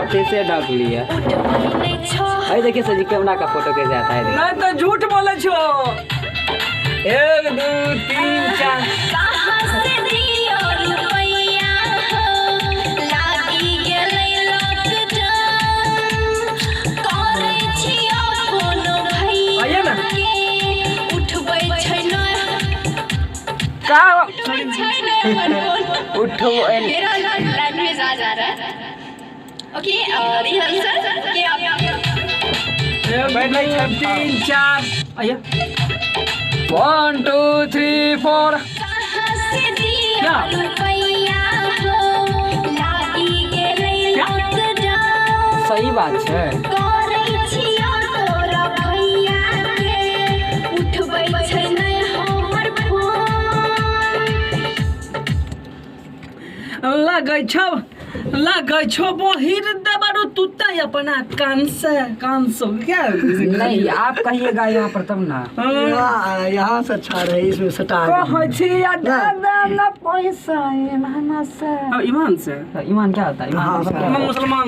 पूरा फेसे ढक लिया। अरे देखिए सर जी कैमरा का फोटो कैसे आता है। नहीं तो झूठ बोले छो। 1 2 3 4 आइए ना का उठो मेरा लैंग्वेज आ जा रहा है। ओके रिहर्सल के आप 3 4 आइए 1 2 3 4 क्या सही बात है। लगै छो बहिर दबारो तुता अपना कान से क्या नहीं आप कहिएगा यहाँ पर तब ना। यहाँ से अच्छा रहे इसमें सटा कहै छी या दादा ना पैसा ईमान क्या होता है? ईमान हाँ, मतलब क्या होता है? मुसलमान